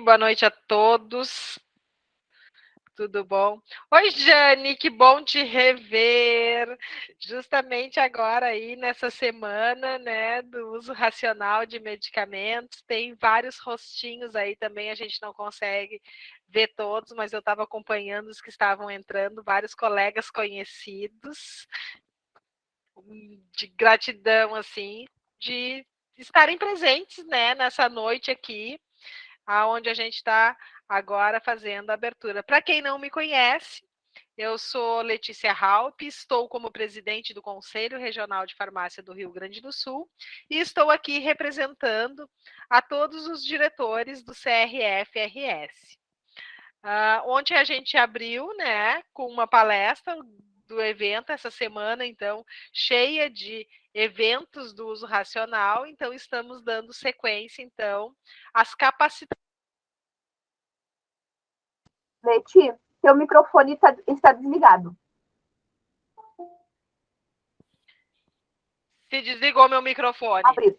boa noite a todos. Tudo bom? Oi, Jane, que bom te rever. Justamente agora aí nessa semana, né, do uso racional de medicamentos, tem vários rostinhos aí também, a gente não consegue ver todos, mas eu estava acompanhando os que estavam entrando, vários colegas conhecidos, de gratidão, assim, de estarem presentes, né, nessa noite aqui, aonde a gente está agora fazendo a abertura. Para quem não me conhece, eu sou Letícia Halpe, estou como presidente do Conselho Regional de Farmácia do Rio Grande do Sul e estou aqui representando a todos os diretores do CRF-RS. Ontem a gente abriu, né, com uma palestra do evento essa semana, então, cheia de eventos do uso racional, então estamos dando sequência, então, às capacitações. Leti, seu microfone está desligado. Se desligou meu microfone. Abriu.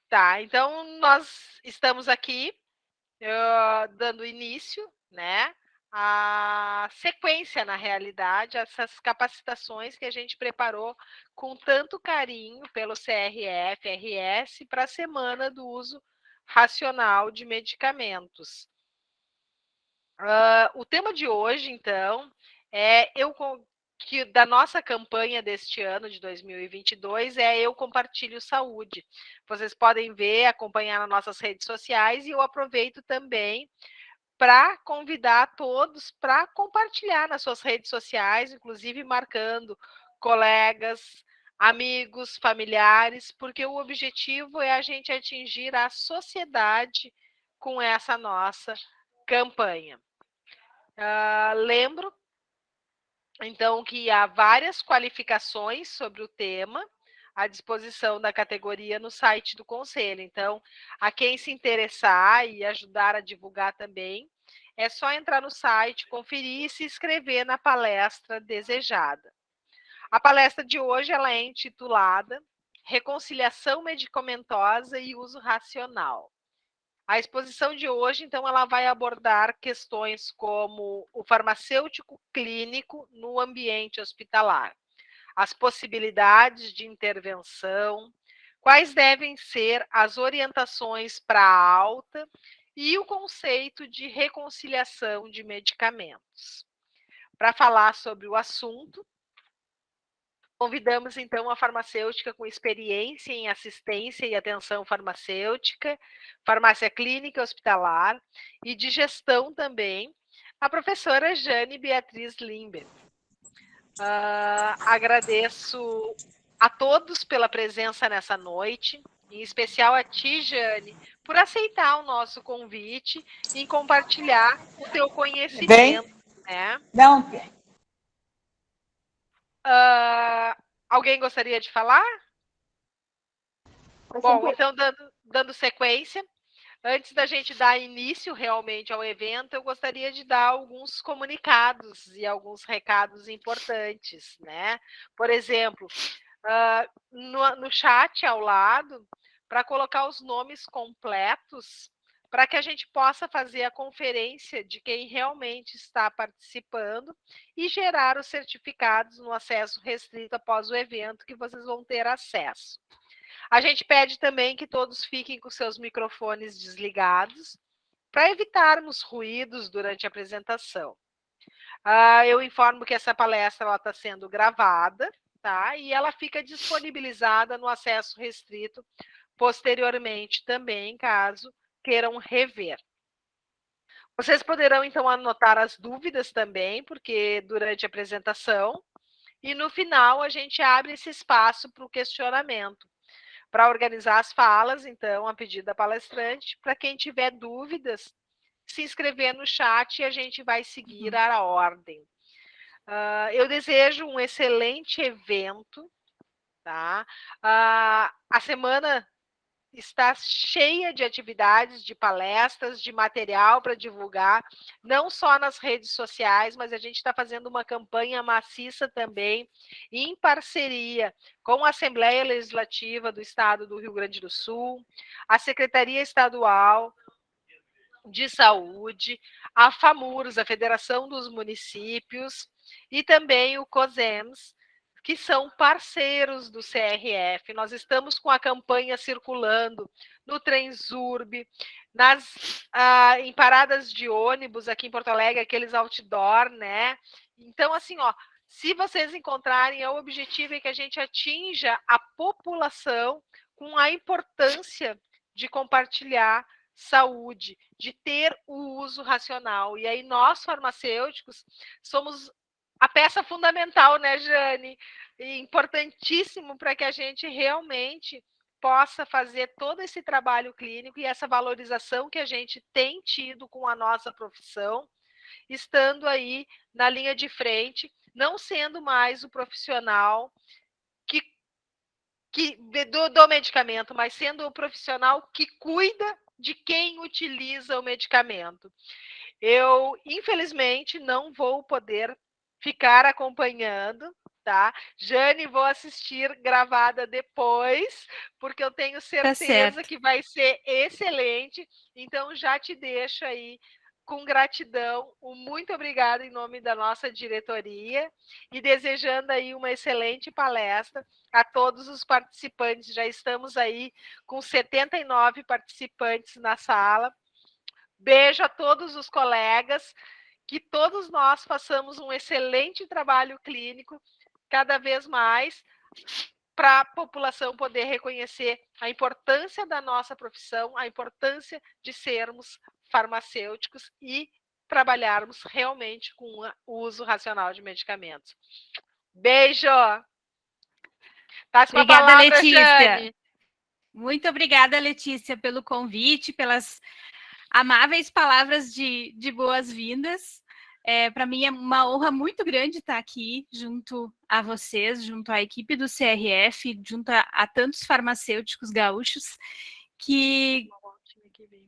Tá, então nós estamos aqui dando início, né, a sequência, na realidade, essas capacitações que a gente preparou com tanto carinho pelo CRF-RS para a Semana do Uso Racional de Medicamentos. O tema de hoje, então, é que da nossa campanha deste ano de 2022 é Eu Compartilho Saúde. Vocês podem ver, acompanhar nas nossas redes sociais e eu aproveito também para convidar todos para compartilhar nas suas redes sociais, inclusive marcando colegas, amigos, familiares, porque o objetivo é a gente atingir a sociedade com essa nossa campanha. Lembro, então, que há várias qualificações sobre o tema à disposição da categoria no site do Conselho. Então, a quem se interessar e ajudar a divulgar também, é só entrar no site, conferir e se inscrever na palestra desejada. A palestra de hoje ela é intitulada Reconciliação Medicamentosa e Uso Racional. A exposição de hoje, então, ela vai abordar questões como o farmacêutico clínico no ambiente hospitalar, as possibilidades de intervenção, quais devem ser as orientações para a alta e o conceito de reconciliação de medicamentos. Para falar sobre o assunto, convidamos, então, a farmacêutica com experiência em assistência e atenção farmacêutica, farmácia clínica hospitalar e de gestão também, a professora Jane Beatriz Limber. Agradeço a todos pela presença nessa noite, em especial a ti, Jane, por aceitar o nosso convite e compartilhar o teu conhecimento. Né? Não. Alguém gostaria de falar? Bom, então, dando sequência, antes da gente dar início realmente ao evento, eu gostaria de dar alguns comunicados e alguns recados importantes, né? Por exemplo, no chat ao lado, para colocar os nomes completos, para que a gente possa fazer a conferência de quem realmente está participando e gerar os certificados no acesso restrito após o evento, que vocês vão ter acesso. A gente pede também que todos fiquem com seus microfones desligados, para evitarmos ruídos durante a apresentação. Eu informo que essa palestra está sendo gravada, tá? E ela fica disponibilizada no acesso restrito posteriormente também, caso queiram rever. Vocês poderão, então, anotar as dúvidas também, porque durante a apresentação, e no final a gente abre esse espaço para o questionamento. Para organizar as falas, então, a pedido da palestrante, para quem tiver dúvidas, se inscrever no chat e a gente vai seguir a ordem. Eu desejo um excelente evento, tá? A semana está cheia de atividades, de palestras, de material para divulgar, não só nas redes sociais, mas a gente está fazendo uma campanha maciça também, em parceria com a Assembleia Legislativa do Estado do Rio Grande do Sul, a Secretaria Estadual de Saúde, a FAMURS, a Federação dos Municípios, e também o COSEMS, que são parceiros do CRF. Nós estamos com a campanha circulando no Transurb, em paradas de ônibus aqui em Porto Alegre, aqueles outdoor, né? Então, assim, ó, se vocês encontrarem, o objetivo é que a gente atinja a população com a importância de compartilhar saúde, de ter o uso racional. E aí nós, farmacêuticos, somos a peça fundamental, né, Jane? E importantíssimo para que a gente realmente possa fazer todo esse trabalho clínico e essa valorização que a gente tem tido com a nossa profissão, estando aí na linha de frente, não sendo mais o profissional do medicamento, mas sendo o profissional que cuida de quem utiliza o medicamento. Eu, infelizmente, não vou poder ficar acompanhando, tá? Jane, vou assistir gravada depois, porque eu tenho certeza que vai ser excelente. Então, já te deixo aí com gratidão, muito obrigada em nome da nossa diretoria e desejando aí uma excelente palestra a todos os participantes. Já estamos aí com 79 participantes na sala. Beijo a todos os colegas, que todos nós façamos um excelente trabalho clínico, cada vez mais, para a população poder reconhecer a importância da nossa profissão, a importância de sermos farmacêuticos e trabalharmos realmente com o uso racional de medicamentos. Beijo! Tá com a palavra, Letícia. Jane. Muito obrigada, Letícia, pelo convite, pelas amáveis palavras de boas-vindas. Para mim é uma honra muito grande estar aqui junto a vocês, junto à equipe do CRF, junto a tantos farmacêuticos gaúchos que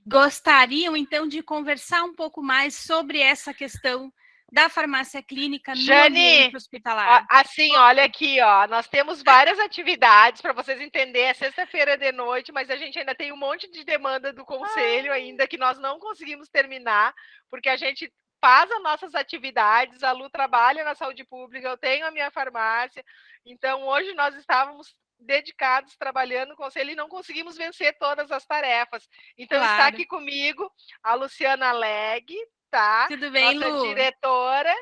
gostariam, então, de conversar um pouco mais sobre essa questão da farmácia clínica no ambiente hospitalar. Assim, olha aqui, ó, nós temos várias atividades para vocês entenderem. É sexta-feira de noite, mas a gente ainda tem um monte de demanda do conselho ainda que nós não conseguimos terminar, porque a gente faz as nossas atividades, a Lu trabalha na saúde pública, eu tenho a minha farmácia, então hoje nós estávamos dedicados, trabalhando no conselho e não conseguimos vencer todas as tarefas. Então está aqui comigo a Luciana Leg, tá? Tudo bem, nossa Lu? diretora,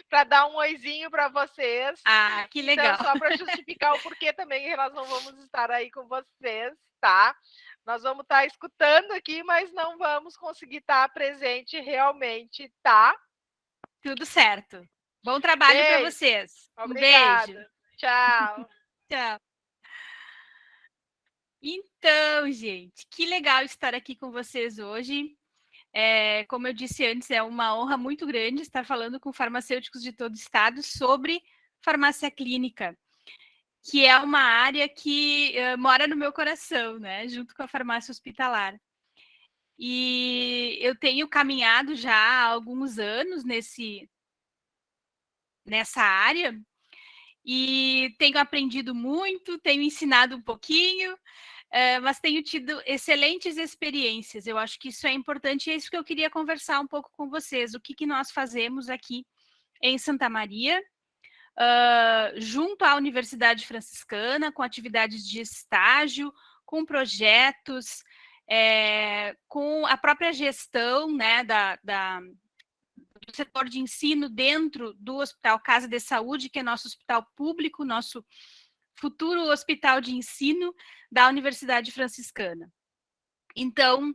para dar um oizinho para vocês. Ah, que legal. Então, só para justificar o porquê também que nós não vamos estar aí com vocês, tá? Nós vamos estar escutando aqui, mas não vamos conseguir estar presente realmente, tá? Tudo certo. Bom trabalho para vocês. Obrigada. Um beijo. Tchau. Tchau. Então, gente, que legal estar aqui com vocês hoje. Como eu disse antes, é uma honra muito grande estar falando com farmacêuticos de todo o estado sobre farmácia clínica, que é uma área que mora no meu coração, né, junto com a farmácia hospitalar. E eu tenho caminhado já há alguns anos nessa área e tenho aprendido muito, tenho ensinado um pouquinho, mas tenho tido excelentes experiências. Eu acho que isso é importante e é isso que eu queria conversar um pouco com vocês. O que nós fazemos aqui em Santa Maria, junto à Universidade Franciscana, com atividades de estágio, com projetos, com a própria gestão, né, do setor de ensino dentro do Hospital Casa de Saúde, que é nosso hospital público, nosso futuro hospital de ensino da Universidade Franciscana. Então,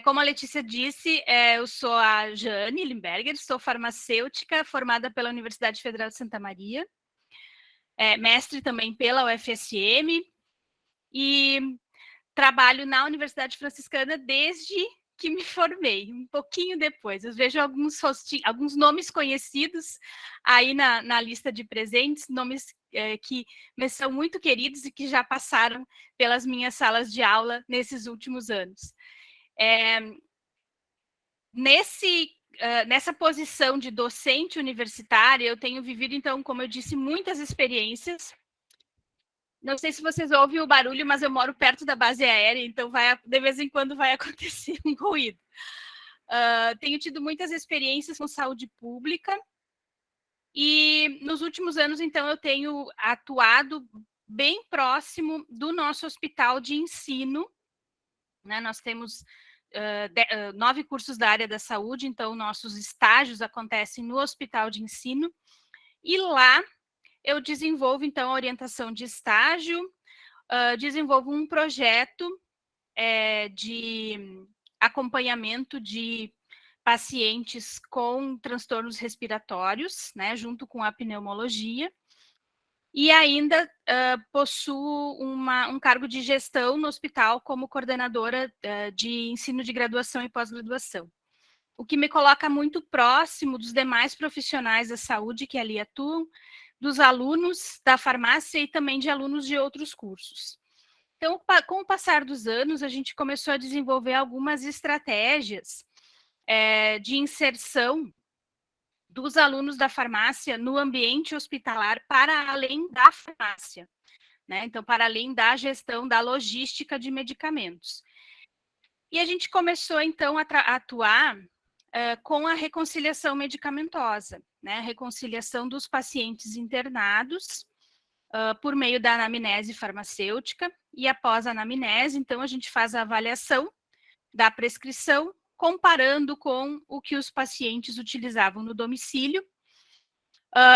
como a Letícia disse, eu sou a Jane Limberger, sou farmacêutica formada pela Universidade Federal de Santa Maria, mestre também pela UFSM, e trabalho na Universidade Franciscana desde que me formei, um pouquinho depois. Eu vejo alguns nomes conhecidos aí na lista de presentes, nomes que me são muito queridos e que já passaram pelas minhas salas de aula nesses últimos anos. Nessa posição de docente universitária, eu tenho vivido, então, como eu disse, muitas experiências Não sei se vocês ouvem o barulho, mas eu moro perto da base aérea, então de vez em quando vai acontecer um ruído. Tenho tido muitas experiências com saúde pública e nos últimos anos, então, eu tenho atuado bem próximo do nosso hospital de ensino, né? Nós temos 9 cursos da área da saúde, então nossos estágios acontecem no hospital de ensino, e lá eu desenvolvo, então, a orientação de estágio, desenvolvo um projeto de acompanhamento de pacientes com transtornos respiratórios, né, junto com a pneumologia, e ainda possuo um cargo de gestão no hospital como coordenadora de ensino de graduação e pós-graduação, o que me coloca muito próximo dos demais profissionais da saúde que ali atuam, dos alunos da farmácia e também de alunos de outros cursos. Então, com o passar dos anos, a gente começou a desenvolver algumas estratégias de inserção dos alunos da farmácia no ambiente hospitalar para além da farmácia, né? Então, para além da gestão da logística de medicamentos. E a gente começou, então, a atuar com a reconciliação medicamentosa, né? A reconciliação dos pacientes internados por meio da anamnese farmacêutica, e após a anamnese, então, a gente faz a avaliação da prescrição, comparando com o que os pacientes utilizavam no domicílio.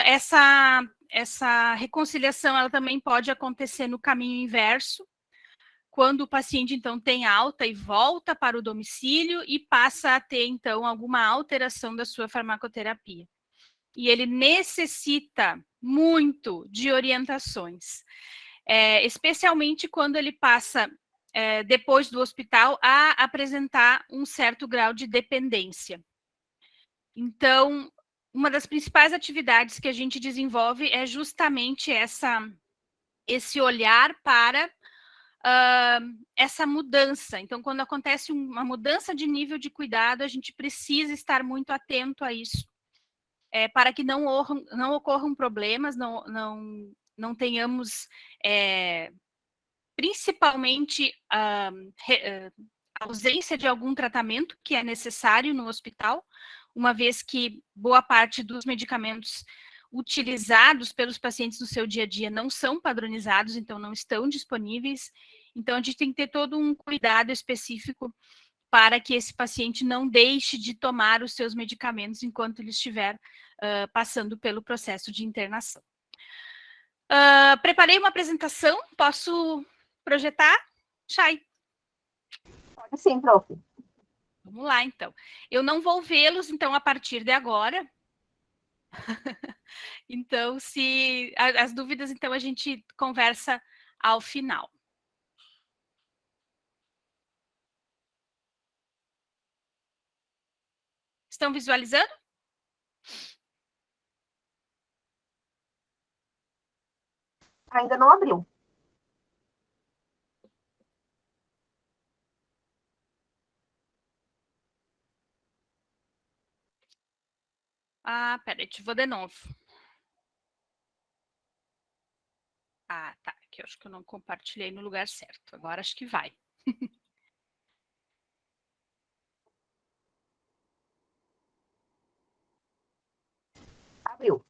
Essa reconciliação, ela também pode acontecer no caminho inverso, quando o paciente, então, tem alta e volta para o domicílio e passa a ter, então, alguma alteração da sua farmacoterapia. E ele necessita muito de orientações, especialmente quando ele passa, depois do hospital, a apresentar um certo grau de dependência. Então, uma das principais atividades que a gente desenvolve é justamente esse olhar para essa mudança. Então, quando acontece uma mudança de nível de cuidado, a gente precisa estar muito atento a isso, para que não ocorram problemas, não tenhamos, principalmente, a ausência de algum tratamento que é necessário no hospital, uma vez que boa parte dos medicamentos utilizados pelos pacientes no seu dia a dia não são padronizados, então não estão disponíveis. Então, a gente tem que ter todo um cuidado específico para que esse paciente não deixe de tomar os seus medicamentos enquanto ele estiver passando pelo processo de internação. Preparei uma apresentação, posso projetar, Chay? Pode sim, prof. Vamos lá, então. Eu não vou vê-los, então, a partir de agora. Então, se as dúvidas, então, a gente conversa ao final. Estão visualizando? Ainda não abriu. Peraí, vou de novo. Tá. Aqui eu acho que eu não compartilhei no lugar certo. Agora acho que vai. Abriu.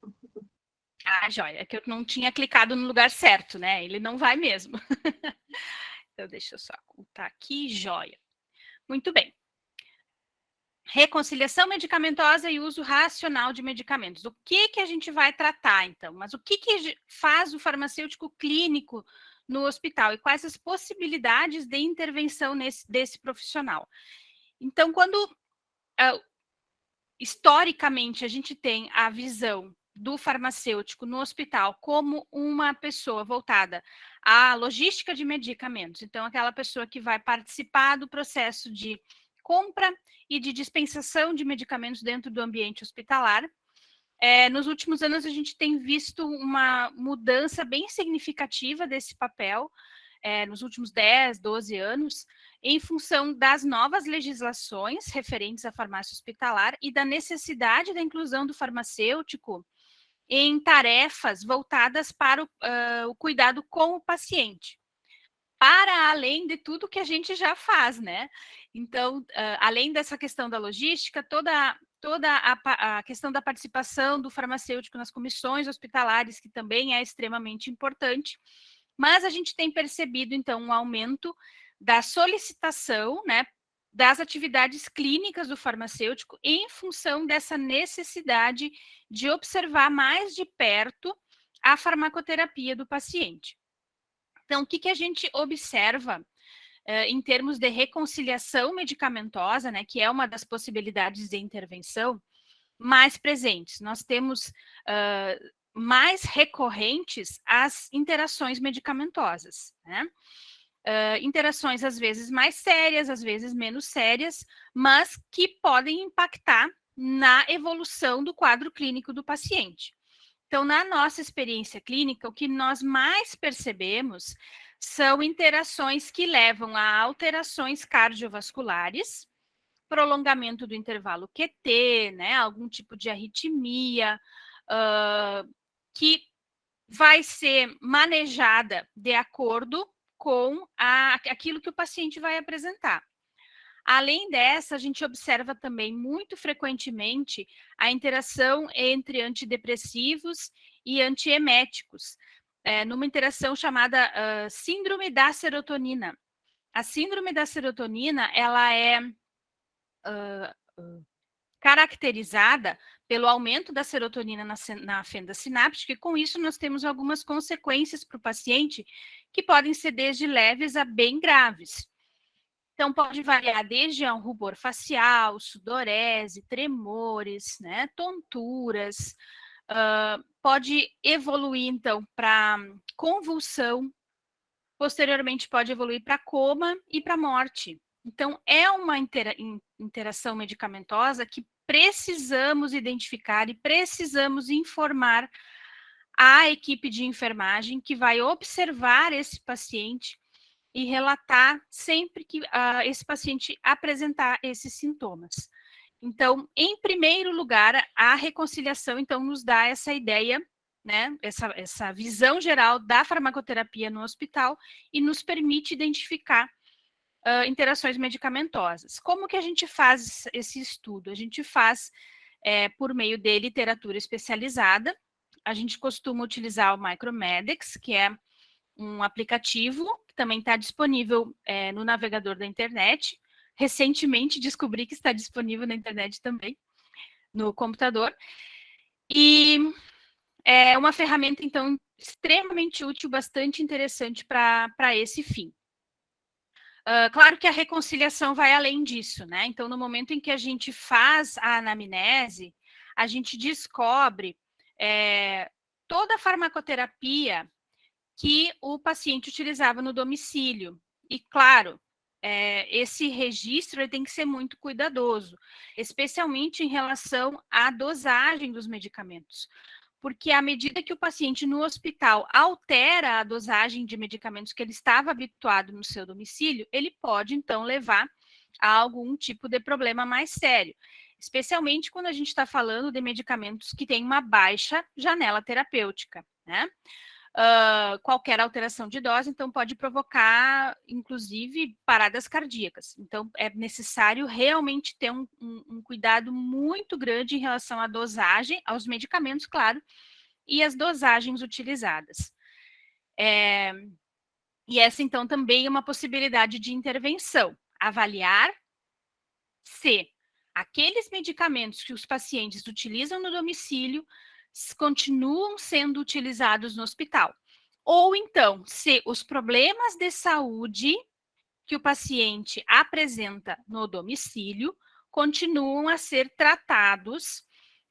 Joia. É que eu não tinha clicado no lugar certo, né? Ele não vai mesmo. Então, deixa eu só ocultar aqui. Joia. Muito bem. Reconciliação medicamentosa e uso racional de medicamentos. O que a gente vai tratar, então? Mas o que faz o farmacêutico clínico no hospital? E quais as possibilidades de intervenção desse profissional? Então, quando historicamente a gente tem a visão do farmacêutico no hospital como uma pessoa voltada à logística de medicamentos, então aquela pessoa que vai participar do processo de compra e de dispensação de medicamentos dentro do ambiente hospitalar. Nos últimos anos a gente tem visto uma mudança bem significativa desse papel, nos últimos 10, 12 anos, em função das novas legislações referentes à farmácia hospitalar e da necessidade da inclusão do farmacêutico em tarefas voltadas para o cuidado com o paciente, para além de tudo que a gente já faz, né? Então, além dessa questão da logística, toda a questão da participação do farmacêutico nas comissões hospitalares, que também é extremamente importante, mas a gente tem percebido, então, um aumento da solicitação, né, das atividades clínicas do farmacêutico em função dessa necessidade de observar mais de perto a farmacoterapia do paciente. Então, o que a gente observa em termos de reconciliação medicamentosa, né, que é uma das possibilidades de intervenção mais presentes? Nós temos mais recorrentes as interações medicamentosas, né? Interações às vezes mais sérias, às vezes menos sérias, mas que podem impactar na evolução do quadro clínico do paciente. Então, na nossa experiência clínica, o que nós mais percebemos são interações que levam a alterações cardiovasculares, prolongamento do intervalo QT, né, algum tipo de arritmia, que vai ser manejada de acordo com aquilo que o paciente vai apresentar. Além dessa, a gente observa também muito frequentemente a interação entre antidepressivos e antieméticos, numa interação chamada síndrome da serotonina. A síndrome da serotonina, ela é caracterizada pelo aumento da serotonina na fenda sináptica, e com isso nós temos algumas consequências para o paciente que podem ser desde leves a bem graves. Então, pode variar desde um rubor facial, sudorese, tremores, né, tonturas, pode evoluir, então, para convulsão, posteriormente pode evoluir para coma e para morte. Então, é uma interação medicamentosa que precisamos identificar e precisamos informar a equipe de enfermagem que vai observar esse paciente e relatar sempre que esse paciente apresentar esses sintomas. Então, em primeiro lugar, a reconciliação, então, nos dá essa ideia, né, essa visão geral da farmacoterapia no hospital e nos permite identificar interações medicamentosas. Como que a gente faz esse estudo? A gente faz por meio de literatura especializada. A gente costuma utilizar o Micromedex, que é um aplicativo que também está disponível no navegador da internet. Recentemente descobri que está disponível na internet também, no computador. E é uma ferramenta, então, extremamente útil, bastante interessante para esse fim. Claro que a reconciliação vai além disso, né? Então, no momento em que a gente faz a anamnese, a gente descobre toda a farmacoterapia que o paciente utilizava no domicílio. E, claro, esse registro ele tem que ser muito cuidadoso, especialmente em relação à dosagem dos medicamentos. Porque à medida que o paciente no hospital altera a dosagem de medicamentos que ele estava habituado no seu domicílio, ele pode, então, levar a algum tipo de problema mais sério, especialmente quando a gente está falando de medicamentos que têm uma baixa janela terapêutica, né? Qualquer alteração de dose, então, pode provocar, inclusive, paradas cardíacas. Então, é necessário realmente ter um cuidado muito grande em relação à dosagem, aos medicamentos, claro, e as dosagens utilizadas. E essa, então, também é uma possibilidade de intervenção. Avaliar se aqueles medicamentos que os pacientes utilizam no domicílio continuam sendo utilizados no hospital. Ou então, se os problemas de saúde que o paciente apresenta no domicílio continuam a ser tratados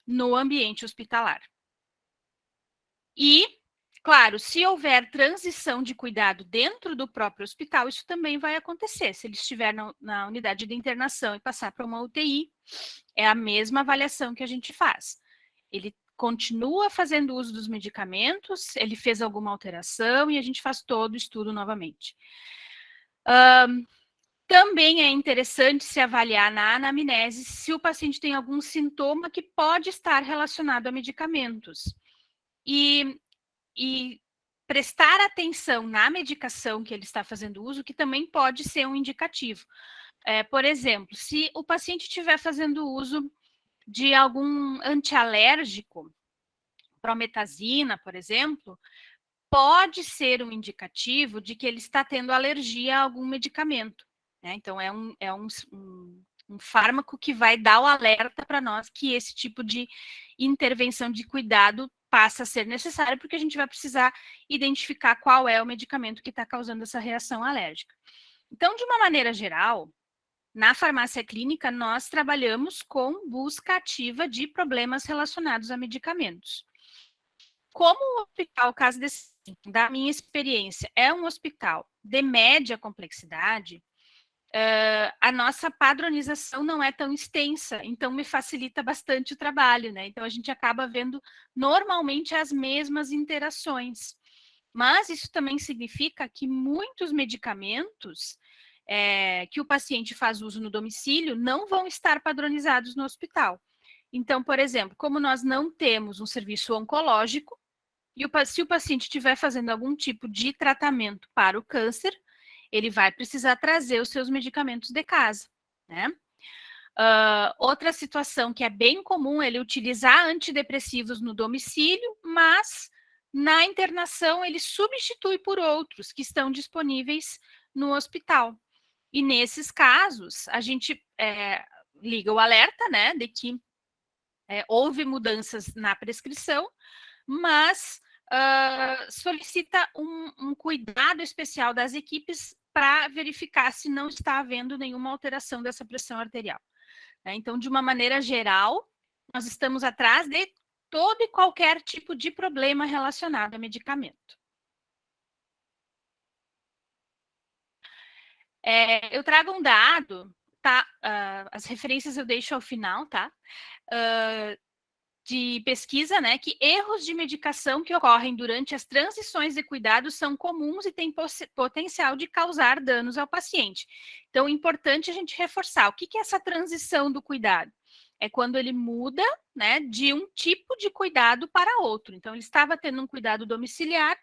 no ambiente hospitalar. E, claro, se houver transição de cuidado dentro do próprio hospital, isso também vai acontecer. Se ele estiver na unidade de internação e passar para uma UTI, é a mesma avaliação que a gente faz. Ele continua fazendo uso dos medicamentos, ele fez alguma alteração e a gente faz todo o estudo novamente. Também é interessante se avaliar na anamnese se o paciente tem algum sintoma que pode estar relacionado a medicamentos. e prestar atenção na medicação que ele está fazendo uso, que também pode ser um indicativo. Por exemplo, se o paciente estiver fazendo uso de algum antialérgico, prometazina, por exemplo, pode ser um indicativo de que ele está tendo alergia a algum medicamento, né? Então, é um fármaco que vai dar o alerta para nós que esse tipo de intervenção de cuidado passa a ser necessária, porque a gente vai precisar identificar qual é o medicamento que está causando essa reação alérgica. Então, de uma maneira geral, na farmácia clínica, nós trabalhamos com busca ativa de problemas relacionados a medicamentos. Como o hospital, o caso da minha experiência, é um hospital de média complexidade, a nossa padronização não é tão extensa, então me facilita bastante o trabalho, né? Então a gente acaba vendo normalmente as mesmas interações. Mas isso também significa que muitos medicamentos que o paciente faz uso no domicílio não vão estar padronizados no hospital. Então, por exemplo, como nós não temos um serviço oncológico, e se o paciente estiver fazendo algum tipo de tratamento para o câncer, ele vai precisar trazer os seus medicamentos de casa, né? Outra situação que é bem comum é ele utilizar antidepressivos no domicílio, mas na internação ele substitui por outros que estão disponíveis no hospital. E nesses casos, a gente liga o alerta, né, de que houve mudanças na prescrição, mas solicita um cuidado especial das equipes para verificar se não está havendo nenhuma alteração dessa pressão arterial. Então, de uma maneira geral, nós estamos atrás de todo e qualquer tipo de problema relacionado a medicamento. Eu trago um dado, tá? As referências eu deixo ao final, tá? De pesquisa, né, que erros de medicação que ocorrem durante as transições de cuidado são comuns e têm potencial de causar danos ao paciente. Então, é importante a gente reforçar o que é essa transição do cuidado. É quando ele muda, né, de um tipo de cuidado para outro. Então, ele estava tendo um cuidado domiciliar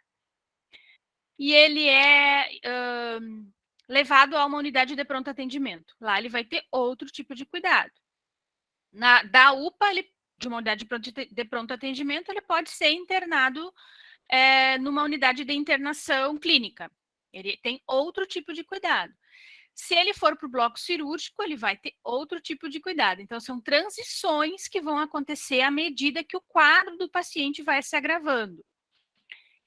e ele levado a uma unidade de pronto atendimento. Lá ele vai ter outro tipo de cuidado. Da UPA, de uma unidade de pronto atendimento, ele pode ser internado numa unidade de internação clínica. Ele tem outro tipo de cuidado. Se ele for para o bloco cirúrgico, ele vai ter outro tipo de cuidado. Então, são transições que vão acontecer à medida que o quadro do paciente vai se agravando.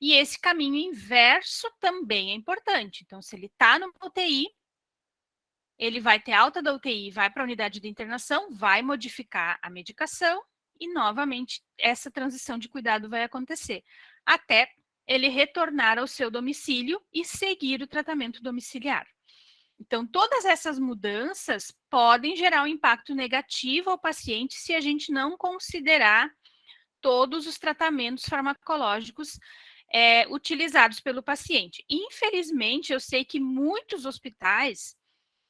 E esse caminho inverso também é importante. Então, se ele está no UTI, ele vai ter alta da UTI, vai para a unidade de internação, vai modificar a medicação e, novamente, essa transição de cuidado vai acontecer, até ele retornar ao seu domicílio e seguir o tratamento domiciliar. Então, todas essas mudanças podem gerar um impacto negativo ao paciente se a gente não considerar todos os tratamentos farmacológicos utilizados pelo paciente. Infelizmente, eu sei que muitos hospitais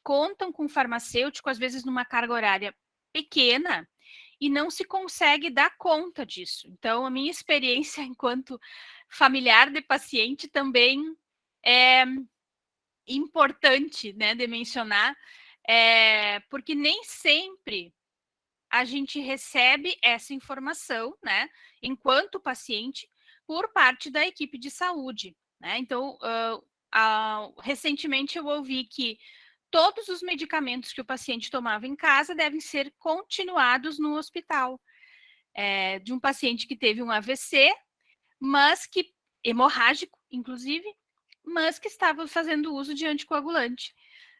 contam com farmacêutico, às vezes numa carga horária pequena, e não se consegue dar conta disso. Então, a minha experiência enquanto familiar de paciente também é importante, né, de mencionar, porque nem sempre a gente recebe essa informação, né, enquanto paciente, por parte da equipe de saúde, né? Então, recentemente eu ouvi que todos os medicamentos que o paciente tomava em casa devem ser continuados no hospital. De um paciente que teve um AVC, mas que hemorrágico, inclusive, mas que estava fazendo uso de anticoagulante.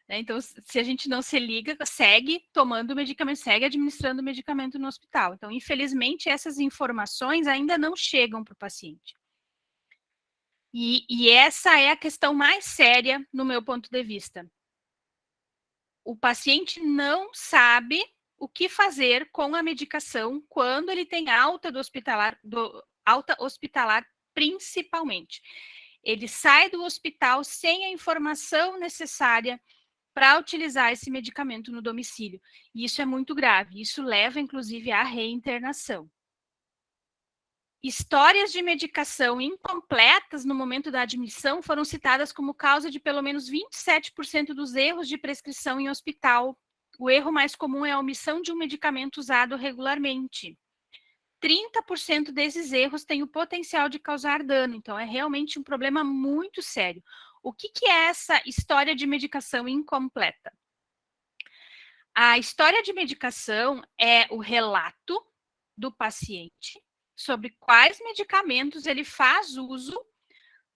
Então, se a gente não se liga, segue tomando medicamento, segue administrando medicamento no hospital. Então, infelizmente, essas informações ainda não chegam para o paciente. E essa é a questão mais séria, no meu ponto de vista. O paciente não sabe o que fazer com a medicação quando ele tem alta hospitalar, principalmente. Ele sai do hospital sem a informação necessária para utilizar esse medicamento no domicílio. E isso é muito grave. Isso leva, inclusive, à reinternação. Histórias de medicação incompletas no momento da admissão foram citadas como causa de pelo menos 27% dos erros de prescrição em hospital. O erro mais comum é a omissão de um medicamento usado regularmente. 30% desses erros têm o potencial de causar dano, então é realmente um problema muito sério. O que é essa história de medicação incompleta? A história de medicação é o relato do paciente sobre quais medicamentos ele faz uso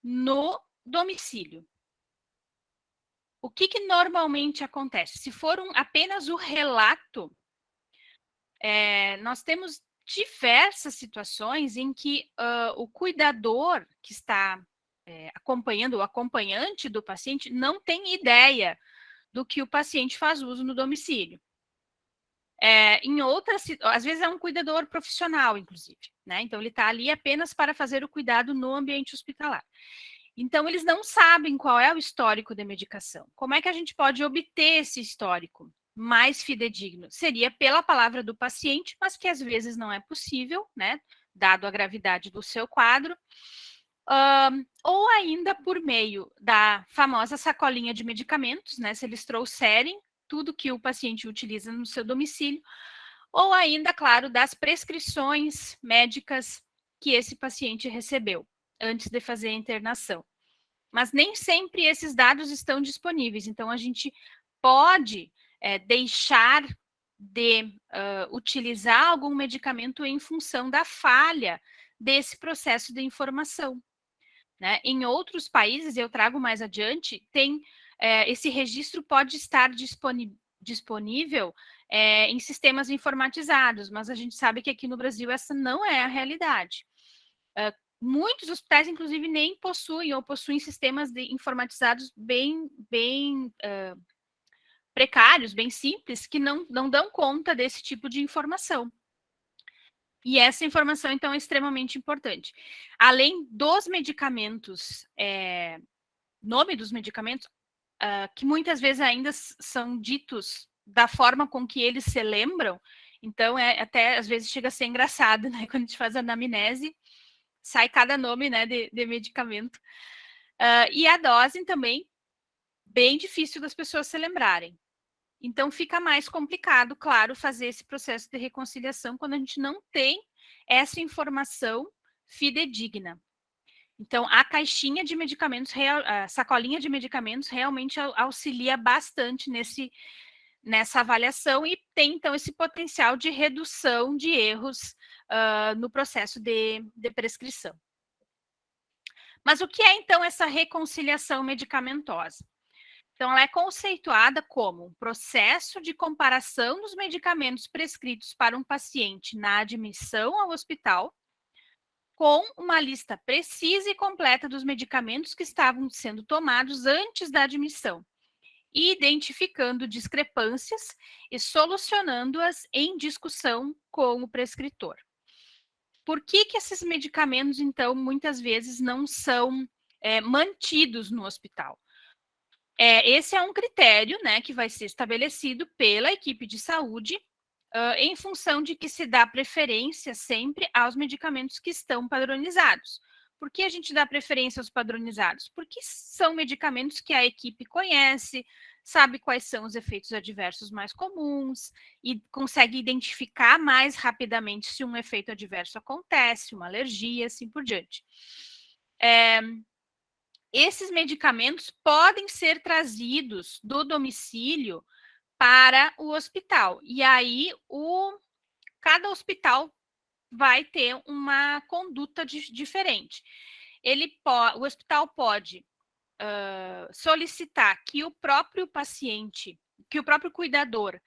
no domicílio. O que normalmente acontece? Se for apenas o relato, nós temos diversas situações em que o cuidador que está acompanhando, o acompanhante do paciente, não tem ideia do que o paciente faz uso no domicílio. Em outras, às vezes é um cuidador profissional, inclusive, né? Então ele está ali apenas para fazer o cuidado no ambiente hospitalar. Então eles não sabem qual é o histórico de medicação. Como é que a gente pode obter esse histórico mais fidedigno? Seria pela palavra do paciente, mas que às vezes não é possível, né? Dado a gravidade do seu quadro. Ou ainda por meio da famosa sacolinha de medicamentos, né? Se eles trouxerem tudo que o paciente utiliza no seu domicílio, ou ainda, claro, das prescrições médicas que esse paciente recebeu antes de fazer a internação. Mas nem sempre esses dados estão disponíveis, então a gente pode deixar de utilizar algum medicamento em função da falha desse processo de informação. Né? Em outros países, eu trago mais adiante, tem esse registro pode estar disponível em sistemas informatizados, mas a gente sabe que aqui no Brasil essa não é a realidade. Muitos hospitais, inclusive, nem possuem ou possuem sistemas informatizados bem precários, bem simples, que não dão conta desse tipo de informação. E essa informação, então, é extremamente importante. Além dos medicamentos, nome dos medicamentos, que muitas vezes ainda são ditos da forma com que eles se lembram, então até às vezes chega a ser engraçado, né? Quando a gente faz a anamnese, sai cada nome, né, de medicamento. E a dose também, bem difícil das pessoas se lembrarem. Então fica mais complicado, claro, fazer esse processo de reconciliação quando a gente não tem essa informação fidedigna. Então, a caixinha de medicamentos, a sacolinha de medicamentos realmente auxilia bastante nessa avaliação e tem, então, esse potencial de redução de erros no processo de prescrição. Mas o que é, então, essa reconciliação medicamentosa? Então, ela é conceituada como um processo de comparação dos medicamentos prescritos para um paciente na admissão ao hospital, com uma lista precisa e completa dos medicamentos que estavam sendo tomados antes da admissão, identificando discrepâncias e solucionando-as em discussão com o prescritor. Por que esses medicamentos, então, muitas vezes não são mantidos no hospital? Esse é um critério, né, que vai ser estabelecido pela equipe de saúde em função de que se dá preferência sempre aos medicamentos que estão padronizados. Por que a gente dá preferência aos padronizados? Porque são medicamentos que a equipe conhece, sabe quais são os efeitos adversos mais comuns e consegue identificar mais rapidamente se um efeito adverso acontece, uma alergia, assim por diante. Esses medicamentos podem ser trazidos do domicílio para o hospital. E aí, cada hospital vai ter uma conduta diferente. O hospital pode solicitar que o próprio paciente, que o próprio cuidador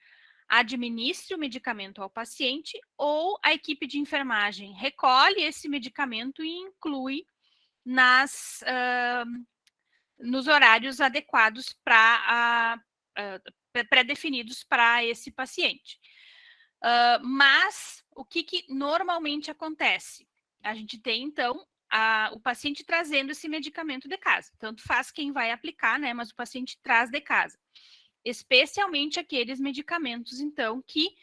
administre o medicamento ao paciente, ou a equipe de enfermagem recolhe esse medicamento e inclui nos horários adequados pré-definidos para esse paciente. Mas o que normalmente acontece? A gente tem, então, o paciente trazendo esse medicamento de casa. Tanto faz quem vai aplicar, né? Mas o paciente traz de casa. Especialmente aqueles medicamentos, então, que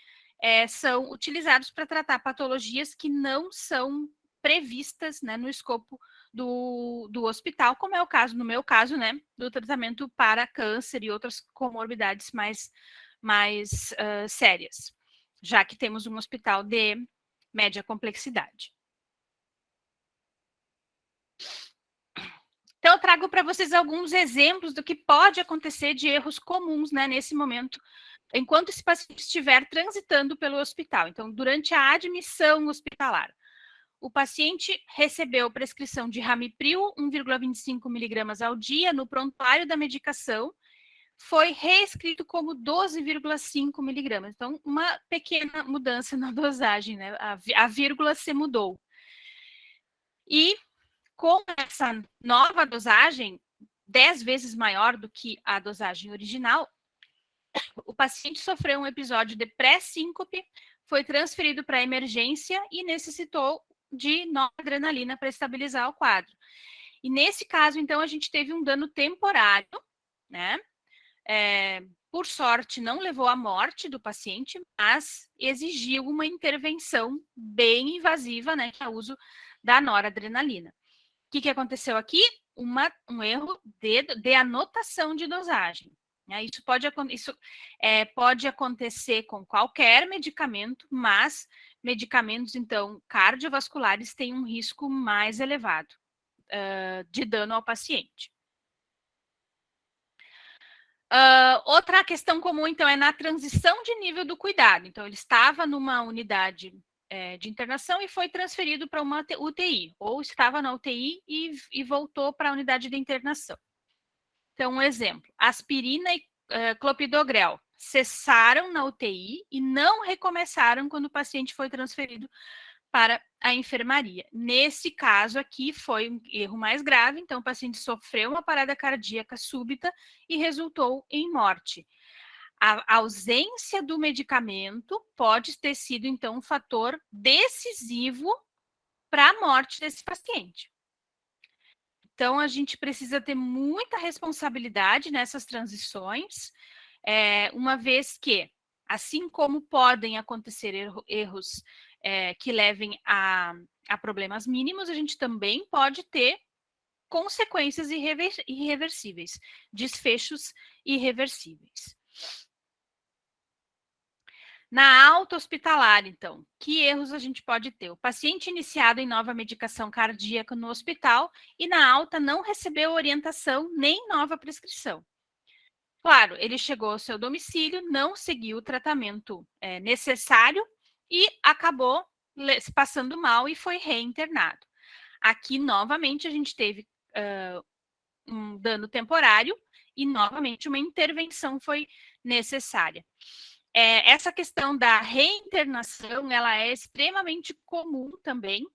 são utilizados para tratar patologias que não são previstas, né, no escopo do hospital, como é o caso, no meu caso, né, do tratamento para câncer e outras comorbidades mais sérias, já que temos um hospital de média complexidade. Então, eu trago para vocês alguns exemplos do que pode acontecer de erros comuns, né, nesse momento, enquanto esse paciente estiver transitando pelo hospital. Então, durante a admissão hospitalar, o paciente recebeu prescrição de Ramipril, 1,25 miligramas ao dia, no prontuário da medicação, foi reescrito como 12,5 miligramas. Então, uma pequena mudança na dosagem, né? A vírgula se mudou. E com essa nova dosagem, 10 vezes maior do que a dosagem original, o paciente sofreu um episódio de pré-síncope, foi transferido para a emergência e necessitou de noradrenalina para estabilizar o quadro. E nesse caso, então, a gente teve um dano temporário, né? Por sorte, não levou à morte do paciente, mas exigiu uma intervenção bem invasiva, né? Que é o uso da noradrenalina. O que aconteceu aqui? Um erro de anotação de dosagem. Né? Isso pode acontecer com qualquer medicamento, mas medicamentos, então, cardiovasculares têm um risco mais elevado de dano ao paciente. Outra questão comum, então, é na transição de nível do cuidado. Então, ele estava numa unidade de internação e foi transferido para uma UTI, ou estava na UTI e voltou para a unidade de internação. Então, um exemplo, aspirina e clopidogrel cessaram na UTI e não recomeçaram quando o paciente foi transferido para a enfermaria. Nesse caso aqui foi um erro mais grave, então o paciente sofreu uma parada cardíaca súbita e resultou em morte. A ausência do medicamento pode ter sido, então, um fator decisivo para a morte desse paciente. Então, a gente precisa ter muita responsabilidade nessas transições, uma vez que, assim como podem acontecer erros que levem a problemas mínimos, a gente também pode ter consequências irreversíveis, desfechos irreversíveis. Na alta hospitalar, então, que erros a gente pode ter? O paciente iniciado em nova medicação cardíaca no hospital e na alta não recebeu orientação nem nova prescrição. Claro, ele chegou ao seu domicílio, não seguiu o tratamento necessário e acabou passando mal e foi reinternado. Aqui, novamente, a gente teve um dano temporário e, novamente, uma intervenção foi necessária. Essa questão da reinternação, ela é extremamente comum também,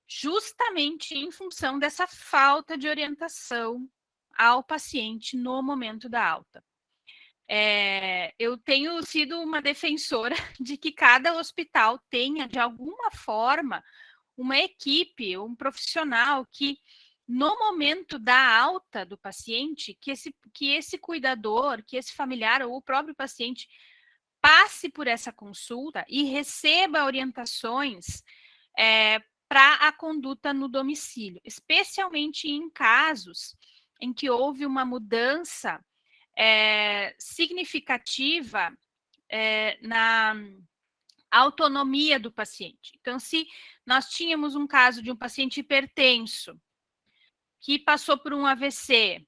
justamente em função dessa falta de orientação ao paciente no momento da alta. Eu tenho sido uma defensora de que cada hospital tenha, de alguma forma, uma equipe, um profissional que, no momento da alta do paciente, que esse cuidador, que esse familiar ou o próprio paciente passe por essa consulta e receba orientações para a conduta no domicílio, especialmente em casos em que houve uma mudança significativa na autonomia do paciente. Então, se nós tínhamos um caso de um paciente hipertenso que passou por um AVC,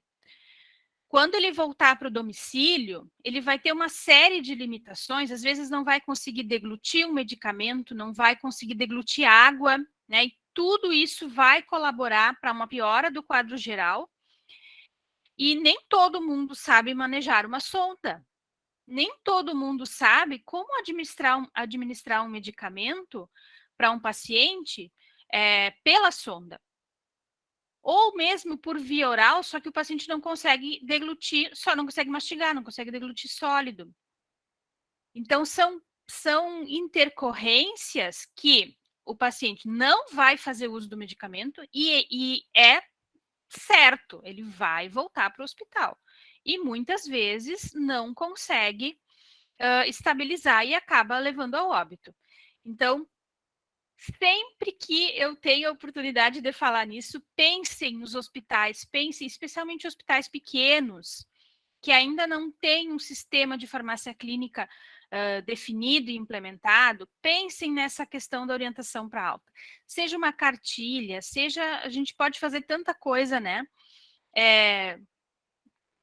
quando ele voltar para o domicílio, ele vai ter uma série de limitações, às vezes não vai conseguir deglutir um medicamento, não vai conseguir deglutir água, né? E tudo isso vai colaborar para uma piora do quadro geral. E nem todo mundo sabe manejar uma sonda. Nem todo mundo sabe como administrar um medicamento para um paciente pela sonda. Ou mesmo por via oral, só que o paciente não consegue deglutir, só não consegue mastigar, não consegue deglutir sólido. Então, são intercorrências que o paciente não vai fazer uso do medicamento e é certo, ele vai voltar para o hospital. E muitas vezes não consegue estabilizar e acaba levando ao óbito. Então, sempre que eu tenho a oportunidade de falar nisso, pensem nos hospitais, pensem especialmente hospitais pequenos, que ainda não têm um sistema de farmácia clínica definido e implementado, pensem nessa questão da orientação para alta. Seja uma cartilha, seja, a gente pode fazer tanta coisa, né?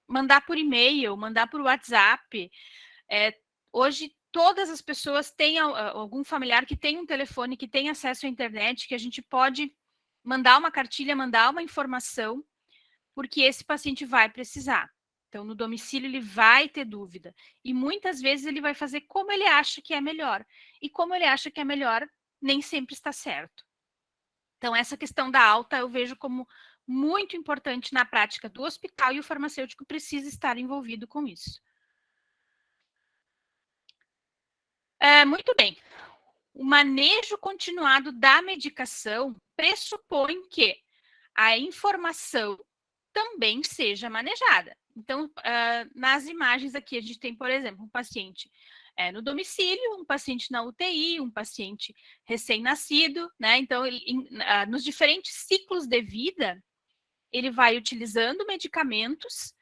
Mandar por e-mail, mandar por WhatsApp. Hoje, todas as pessoas têm algum familiar que tem um telefone, que tem acesso à internet, que a gente pode mandar uma cartilha, mandar uma informação, porque esse paciente vai precisar. Então, no domicílio, ele vai ter dúvida. E muitas vezes ele vai fazer como ele acha que é melhor. E como ele acha que é melhor, nem sempre está certo. Então, essa questão da alta eu vejo como muito importante na prática do hospital e o farmacêutico precisa estar envolvido com isso. Muito bem. O manejo continuado da medicação pressupõe que a informação também seja manejada. Então, nas imagens aqui, a gente tem, por exemplo, um paciente no domicílio, um paciente na UTI, um paciente recém-nascido, né? Então, nos diferentes ciclos de vida, ele vai utilizando medicamentos,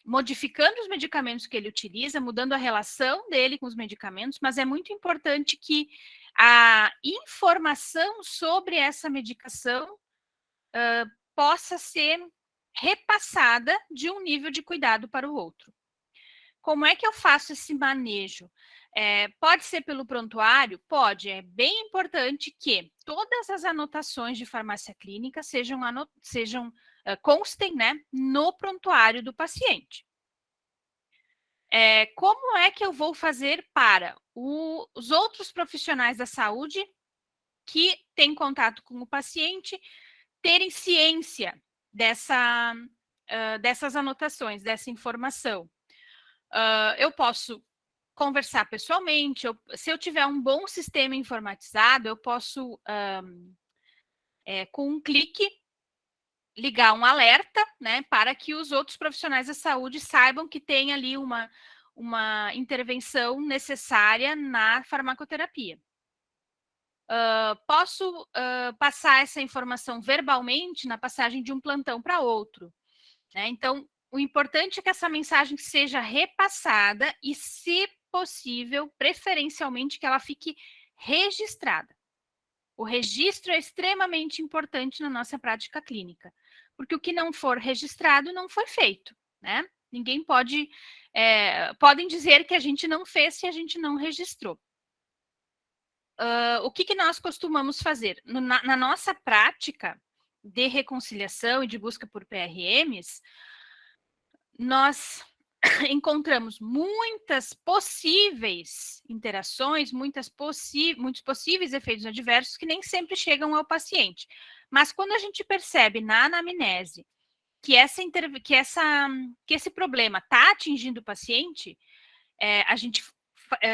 modificando os medicamentos que ele utiliza, mudando a relação dele com os medicamentos, mas é muito importante que a informação sobre essa medicação possa ser repassada de um nível de cuidado para o outro. Como é que eu faço esse manejo? Pode ser pelo prontuário? Pode. É bem importante que todas as anotações de farmácia clínica constem, né, no prontuário do paciente. Como é que eu vou fazer para os outros profissionais da saúde que têm contato com o paciente terem ciência dessas anotações, dessa informação? Eu posso conversar pessoalmente, se eu tiver um bom sistema informatizado, eu posso, com um clique, ligar um alerta, né, para que os outros profissionais da saúde saibam que tem ali uma intervenção necessária na farmacoterapia. Posso passar essa informação verbalmente na passagem de um plantão para outro, né? Então, o importante é que essa mensagem seja repassada e, se possível, preferencialmente, que ela fique registrada. O registro é extremamente importante na nossa prática clínica, porque o que não for registrado não foi feito, né? Ninguém pode... podem dizer que a gente não fez se a gente não registrou. O que nós costumamos fazer? Na nossa prática de reconciliação e de busca por PRMs, nós encontramos muitas possíveis interações, muitos possíveis efeitos adversos que nem sempre chegam ao paciente. Mas quando a gente percebe na anamnese que esse problema está atingindo o paciente, a gente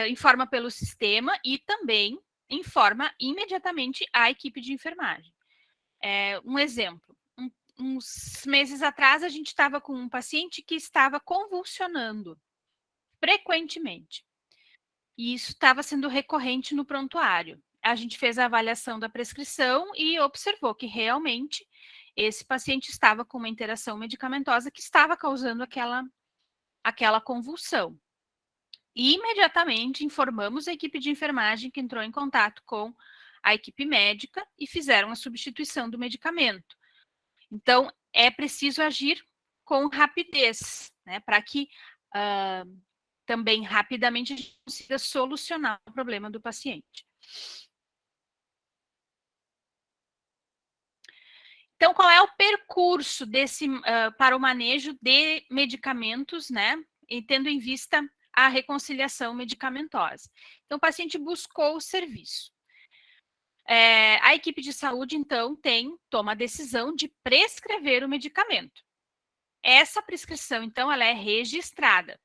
informa pelo sistema e também informa imediatamente a equipe de enfermagem. Um exemplo. Uns meses atrás, a gente estava com um paciente que estava convulsionando frequentemente. E isso estava sendo recorrente no prontuário. A gente fez a avaliação da prescrição e observou que realmente esse paciente estava com uma interação medicamentosa que estava causando aquela convulsão. E imediatamente informamos a equipe de enfermagem, que entrou em contato com a equipe médica e fizeram a substituição do medicamento. Então, é preciso agir com rapidez, né, para que também rapidamente a gente consiga solucionar o problema do paciente. Então, qual é o percurso para o manejo de medicamentos, né, e tendo em vista a reconciliação medicamentosa? Então, o paciente buscou o serviço. A equipe de saúde, então, toma a decisão de prescrever o medicamento. Essa prescrição, então, ela é registrada.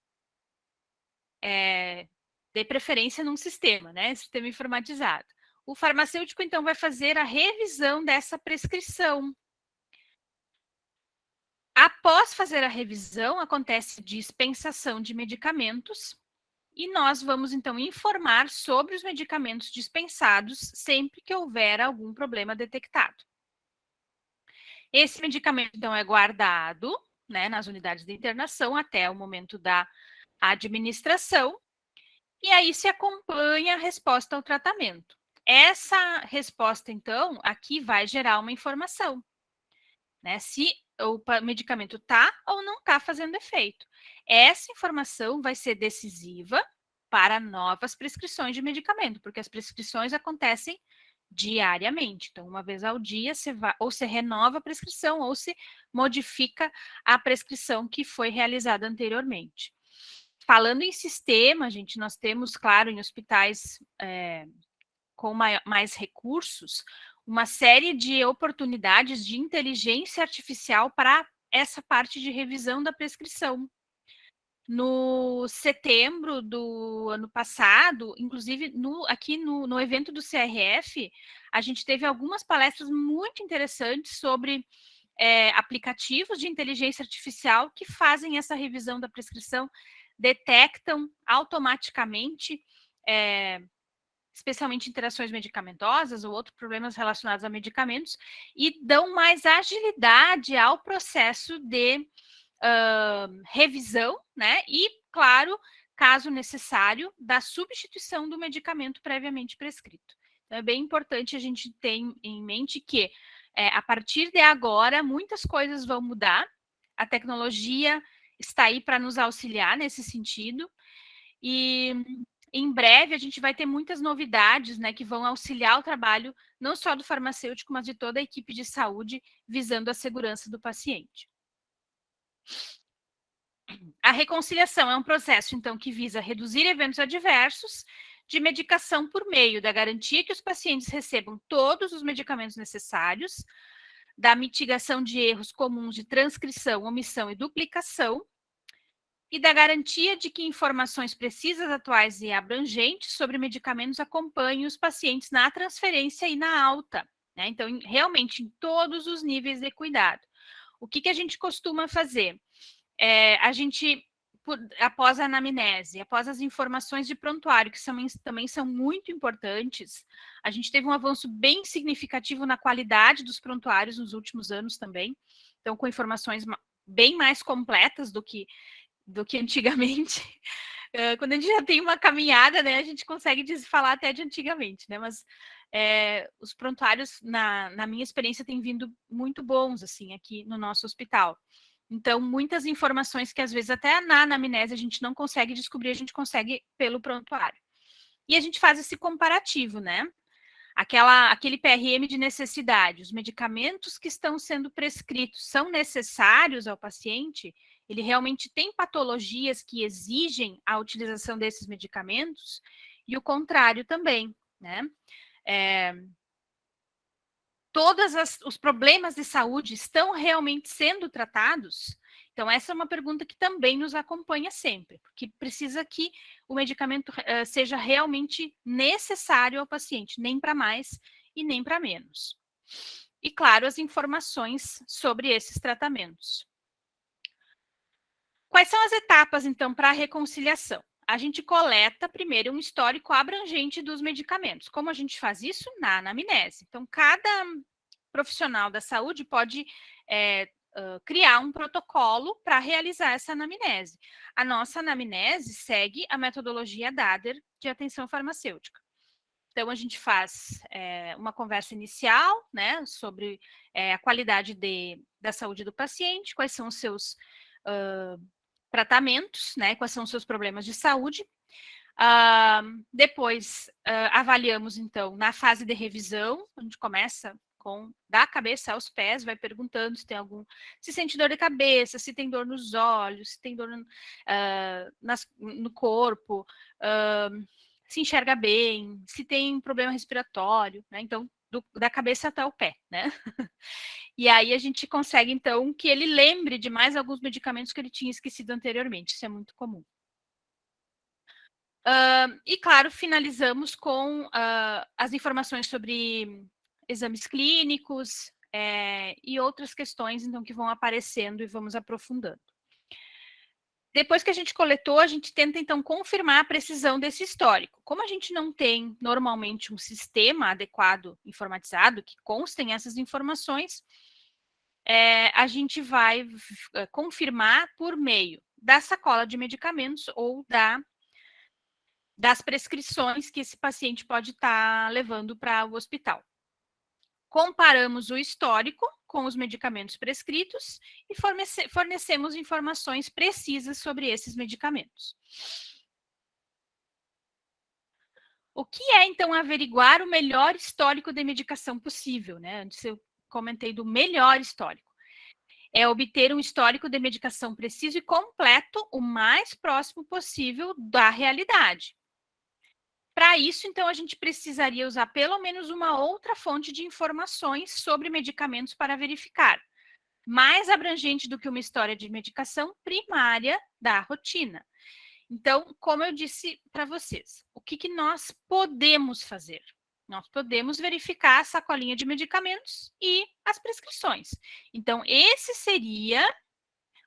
De preferência num sistema, né? Sistema informatizado. O farmacêutico, então, vai fazer a revisão dessa prescrição. Após fazer a revisão, acontece dispensação de medicamentos e nós vamos, então, informar sobre os medicamentos dispensados sempre que houver algum problema detectado. Esse medicamento, então, é guardado, né, nas unidades de internação até o momento da administração, e aí se acompanha a resposta ao tratamento. Essa resposta, então, aqui vai gerar uma informação, né? Se o medicamento está ou não está fazendo efeito. Essa informação vai ser decisiva para novas prescrições de medicamento, porque as prescrições acontecem diariamente. Então, uma vez ao dia, ou se renova a prescrição, ou se modifica a prescrição que foi realizada anteriormente. Falando em sistema, gente, nós temos, claro, em hospitais com mais recursos, uma série de oportunidades de inteligência artificial para essa parte de revisão da prescrição. No setembro do ano passado, inclusive aqui no evento do CRF, a gente teve algumas palestras muito interessantes sobre aplicativos de inteligência artificial que fazem essa revisão da prescrição, detectam automaticamente especialmente interações medicamentosas ou outros problemas relacionados a medicamentos, e dão mais agilidade ao processo de revisão, né? E, claro, caso necessário, da substituição do medicamento previamente prescrito. Então, é bem importante a gente ter em mente que, a partir de agora, muitas coisas vão mudar, a tecnologia está aí para nos auxiliar nesse sentido, e em breve a gente vai ter muitas novidades, né, que vão auxiliar o trabalho não só do farmacêutico, mas de toda a equipe de saúde, visando a segurança do paciente. A reconciliação é um processo, então, que visa reduzir eventos adversos de medicação por meio da garantia que os pacientes recebam todos os medicamentos necessários, da mitigação de erros comuns de transcrição, omissão e duplicação, e da garantia de que informações precisas, atuais e abrangentes sobre medicamentos acompanhem os pacientes na transferência e na alta, né? Então, realmente, em todos os níveis de cuidado. O que a gente costuma fazer? A gente, após a anamnese, após as informações de prontuário, que também são muito importantes, a gente teve um avanço bem significativo na qualidade dos prontuários nos últimos anos também, então com informações bem mais completas do que antigamente. Quando a gente já tem uma caminhada, né, a gente consegue falar até de antigamente, né, mas os prontuários, na minha experiência, têm vindo muito bons, assim, aqui no nosso hospital. Então, muitas informações que, às vezes, até na anamnese a gente não consegue descobrir, a gente consegue pelo prontuário. E a gente faz esse comparativo, né? Aquele PRM de necessidade, os medicamentos que estão sendo prescritos são necessários ao paciente? Ele realmente tem patologias que exigem a utilização desses medicamentos? E o contrário também, né? Todos os problemas de saúde estão realmente sendo tratados? Então, essa é uma pergunta que também nos acompanha sempre, porque precisa que o medicamento seja realmente necessário ao paciente, nem para mais e nem para menos. E, claro, as informações sobre esses tratamentos. Quais são as etapas, então, para a reconciliação? A gente coleta primeiro um histórico abrangente dos medicamentos. Como a gente faz isso? Na anamnese. Então, cada profissional da saúde pode criar um protocolo para realizar essa anamnese. A nossa anamnese segue a metodologia DADER de atenção farmacêutica. Então, a gente faz uma conversa inicial, né, sobre a qualidade da saúde do paciente, quais são os seus tratamentos, né, quais são os seus problemas de saúde. Depois, avaliamos, então, na fase de revisão, a gente começa da cabeça aos pés, vai perguntando se tem se sente dor de cabeça, se tem dor nos olhos, se tem dor no corpo, se enxerga bem, se tem problema respiratório, né? Então, da cabeça até o pé, né? E aí a gente consegue, então, que ele lembre de mais alguns medicamentos que ele tinha esquecido anteriormente, isso é muito comum. E, claro, finalizamos com as informações sobre exames clínicos e outras questões, então, que vão aparecendo e vamos aprofundando. Depois que a gente coletou, a gente tenta, então, confirmar a precisão desse histórico. Como a gente não tem, normalmente, um sistema adequado informatizado que constem essas informações, a gente vai confirmar por meio da sacola de medicamentos ou das prescrições que esse paciente pode estar levando para o hospital. Comparamos o histórico com os medicamentos prescritos e fornecemos informações precisas sobre esses medicamentos. O que é, então, averiguar o melhor histórico de medicação possível, né? Antes eu comentei do melhor histórico. É obter um histórico de medicação preciso e completo, o mais próximo possível da realidade. Para isso, então, a gente precisaria usar pelo menos uma outra fonte de informações sobre medicamentos para verificar, mais abrangente do que uma história de medicação primária da rotina. Então, como eu disse para vocês, o que nós podemos fazer? Nós podemos verificar a sacolinha de medicamentos e as prescrições. Então, essa seria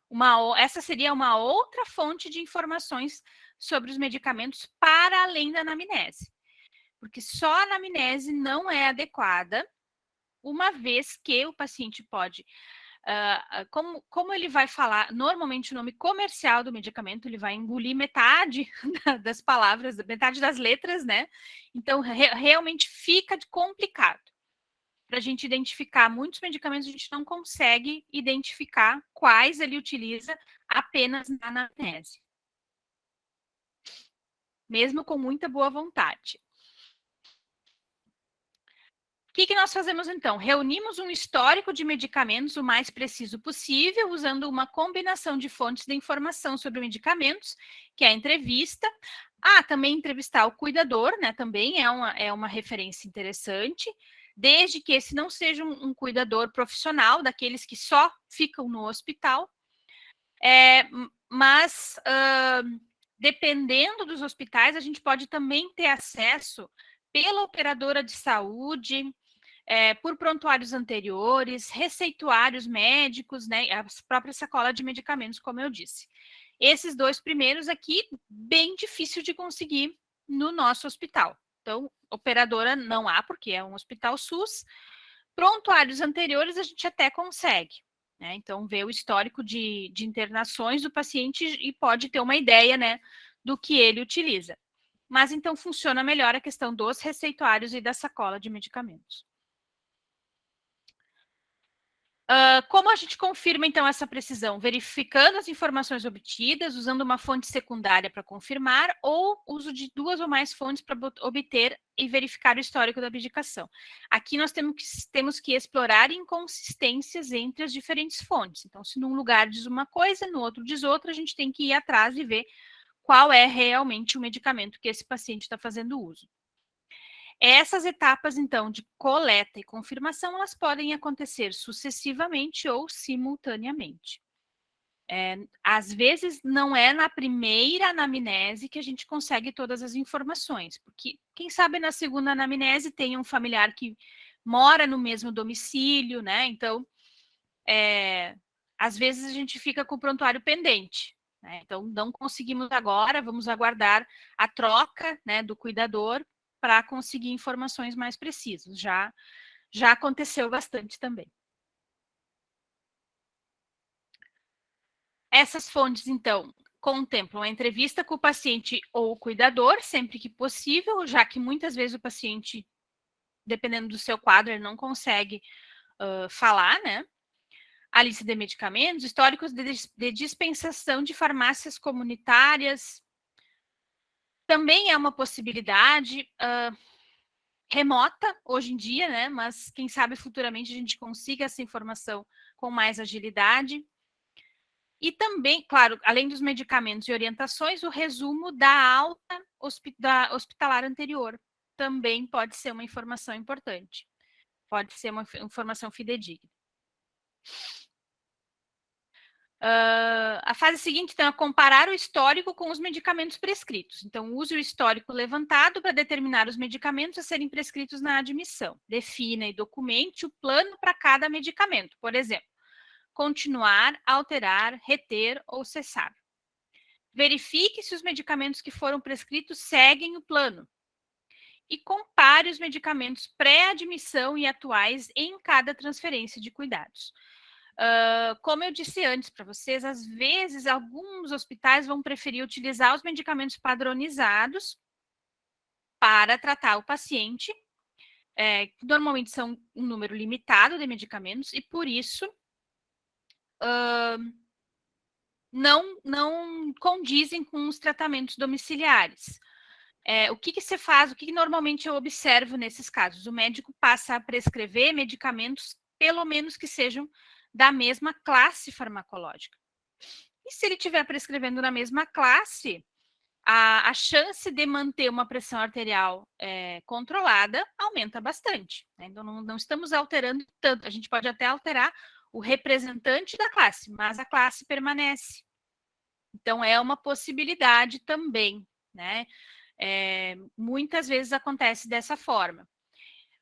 uma outra fonte de informações sobre os medicamentos para além da anamnese. Porque só a anamnese não é adequada, uma vez que o paciente pode... como ele vai falar, normalmente o nome comercial do medicamento, ele vai engolir metade das palavras, metade das letras, né? Então, realmente fica complicado. Para a gente identificar muitos medicamentos, a gente não consegue identificar quais ele utiliza apenas na anamnese. Mesmo com muita boa vontade. O que nós fazemos, então? Reunimos um histórico de medicamentos o mais preciso possível, usando uma combinação de fontes de informação sobre medicamentos, que é a entrevista. Também entrevistar o cuidador, né? Também é uma referência interessante, desde que esse não seja um cuidador profissional, daqueles que só ficam no hospital. Mas, dependendo dos hospitais, a gente pode também ter acesso pela operadora de saúde, por prontuários anteriores, receituários médicos, né, a própria sacola de medicamentos, como eu disse. Esses dois primeiros aqui, bem difícil de conseguir no nosso hospital. Então, operadora não há, porque é um hospital SUS. Prontuários anteriores a gente até consegue, né? Então, vê o histórico de internações do paciente e pode ter uma ideia, né, do que ele utiliza. Mas, então, funciona melhor a questão dos receituários e da sacola de medicamentos. Como a gente confirma, então, essa precisão? Verificando as informações obtidas, usando uma fonte secundária para confirmar, ou uso de 2 ou mais fontes para obter e verificar o histórico da medicação. Aqui nós temos que explorar inconsistências entre as diferentes fontes. Então, se num lugar diz uma coisa, no outro diz outra, a gente tem que ir atrás e ver qual é realmente o medicamento que esse paciente está fazendo uso. Essas etapas, então, de coleta e confirmação, elas podem acontecer sucessivamente ou simultaneamente. Às vezes, não é na primeira anamnese que a gente consegue todas as informações, porque, quem sabe, na segunda anamnese tem um familiar que mora no mesmo domicílio, né? Então, às vezes a gente fica com o prontuário pendente, né? Então, não conseguimos agora, vamos aguardar a troca, né, do cuidador para conseguir informações mais precisas. Já aconteceu bastante também. Essas fontes, então, contemplam a entrevista com o paciente ou o cuidador, sempre que possível, já que muitas vezes o paciente, dependendo do seu quadro, ele não consegue falar, né? A lista de medicamentos, históricos de dispensação de farmácias comunitárias, também é uma possibilidade remota hoje em dia, né? Mas quem sabe futuramente a gente consiga essa informação com mais agilidade. E também, claro, além dos medicamentos e orientações, o resumo da alta hospitalar anterior também pode ser uma informação importante. Pode ser uma informação fidedigna. A fase seguinte, então, é comparar o histórico com os medicamentos prescritos. Então, use o histórico levantado para determinar os medicamentos a serem prescritos na admissão. Defina e documente o plano para cada medicamento. Por exemplo, continuar, alterar, reter ou cessar. verifique se os medicamentos que foram prescritos seguem o plano e compare os medicamentos pré-admissão e atuais em cada transferência de cuidados. Como eu disse antes para vocês, às vezes alguns hospitais vão preferir utilizar os medicamentos padronizados para tratar o paciente, normalmente são um número limitado de medicamentos, e por isso não condizem com os tratamentos domiciliares. O que se faz, o que normalmente eu observo nesses casos? O médico passa a prescrever medicamentos, pelo menos que sejam da mesma classe farmacológica. E se ele estiver prescrevendo na mesma classe, a chance de manter uma pressão arterial controlada aumenta bastante. Né? Então, não estamos alterando tanto. A gente pode até alterar o representante da classe, mas a classe permanece. Então, é uma possibilidade também, né? Muitas vezes acontece dessa forma.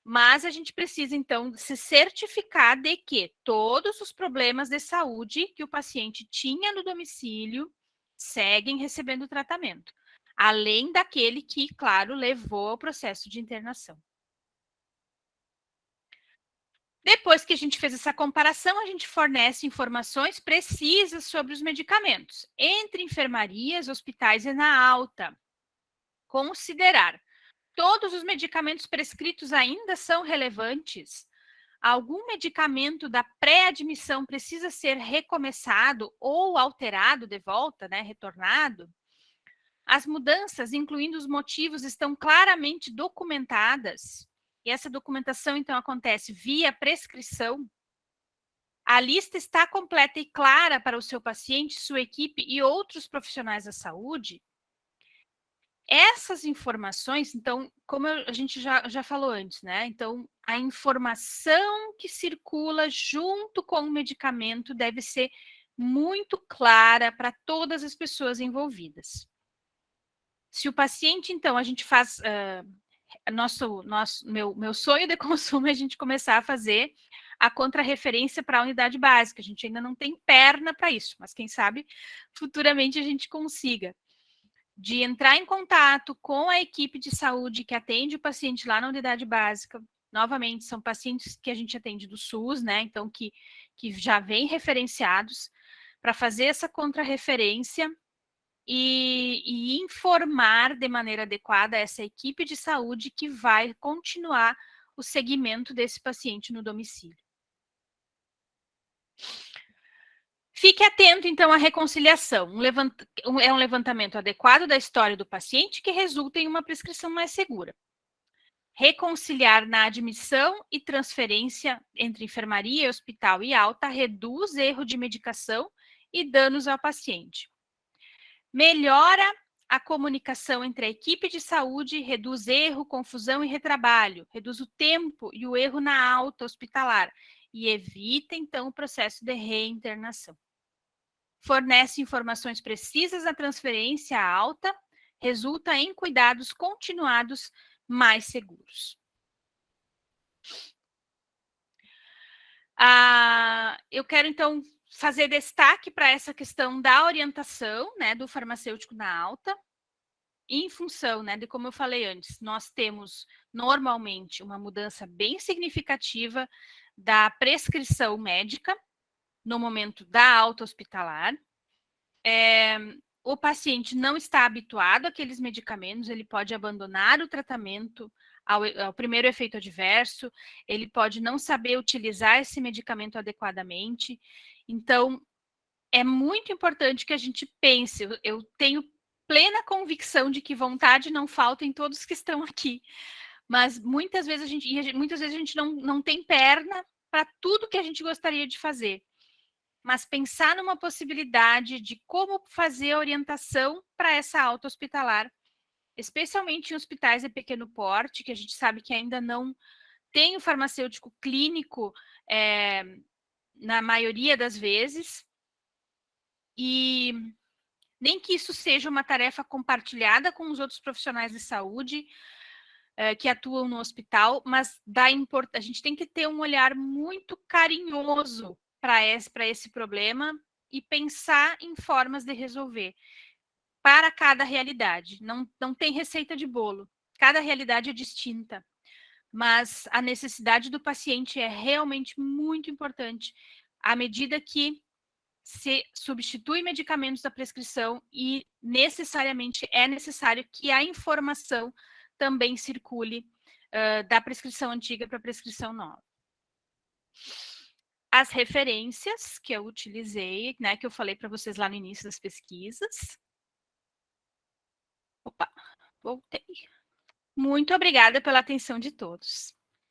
Mas a gente precisa, então, se certificar de que todos os problemas de saúde que o paciente tinha no domicílio seguem recebendo tratamento, além daquele que, claro, levou ao processo de internação. Depois que a gente fez essa comparação, a gente fornece informações precisas sobre os medicamentos, entre enfermarias, hospitais e na alta. Considerar: todos os medicamentos prescritos ainda são relevantes? Algum medicamento da pré-admissão precisa ser recomeçado ou alterado de volta, né, retornado? As mudanças, incluindo os motivos, estão claramente documentadas? E essa documentação, então, acontece via prescrição? A lista está completa e clara para o seu paciente, sua equipe e outros profissionais da saúde? Essas informações, então, como a gente já falou antes, né? Então, a informação que circula junto com o medicamento deve ser muito clara para todas as pessoas envolvidas. Se o paciente, então, a gente faz... meu sonho de consumo é a gente começar a fazer a contrarreferência para a unidade básica. A gente ainda não tem perna para isso, mas quem sabe futuramente a gente consiga. De entrar em contato com a equipe de saúde que atende o paciente lá na unidade básica. Novamente, são pacientes que a gente atende do SUS, né? Então, que já vêm referenciados, para fazer essa contrarreferência e informar de maneira adequada essa equipe de saúde que vai continuar o segmento desse paciente no domicílio. Fique atento, então, à reconciliação. É um levantamento adequado da história do paciente que resulta em uma prescrição mais segura. Reconciliar na admissão e transferência entre enfermaria, hospital e alta reduz erro de medicação e danos ao paciente. Melhora a comunicação entre a equipe de saúde, reduz erro, confusão e retrabalho, reduz o tempo e o erro na alta hospitalar e evita, então, o processo de reinternação. Fornece informações precisas na transferência alta, resulta em cuidados continuados mais seguros. Eu quero, então, fazer destaque para essa questão da orientação, né, do farmacêutico na alta, em função, né, de como eu falei antes, nós temos normalmente uma mudança bem significativa da prescrição médica no momento da alta hospitalar. O paciente não está habituado àqueles medicamentos, ele pode abandonar o tratamento ao primeiro efeito adverso, ele pode não saber utilizar esse medicamento adequadamente. Então, é muito importante que a gente pense, eu tenho plena convicção de que vontade não falta em todos que estão aqui, mas muitas vezes a gente não tem perna para tudo que a gente gostaria de fazer. Mas pensar numa possibilidade de como fazer a orientação para essa alta hospitalar, especialmente em hospitais de pequeno porte, que a gente sabe que ainda não tem o farmacêutico clínico na maioria das vezes, e nem que isso seja uma tarefa compartilhada com os outros profissionais de saúde que atuam no hospital, mas a gente tem que ter um olhar muito carinhoso para esse problema e pensar em formas de resolver. para cada realidade. Não tem receita de bolo. Cada realidade é distinta. Mas a necessidade do paciente é realmente muito importante. À medida que se substitui medicamentos da prescrição e necessariamente é necessário que a informação também circule da prescrição antiga para a prescrição nova. As referências que eu utilizei, né, que eu falei para vocês lá no início das pesquisas. Opa, voltei. Muito obrigada pela atenção de todos.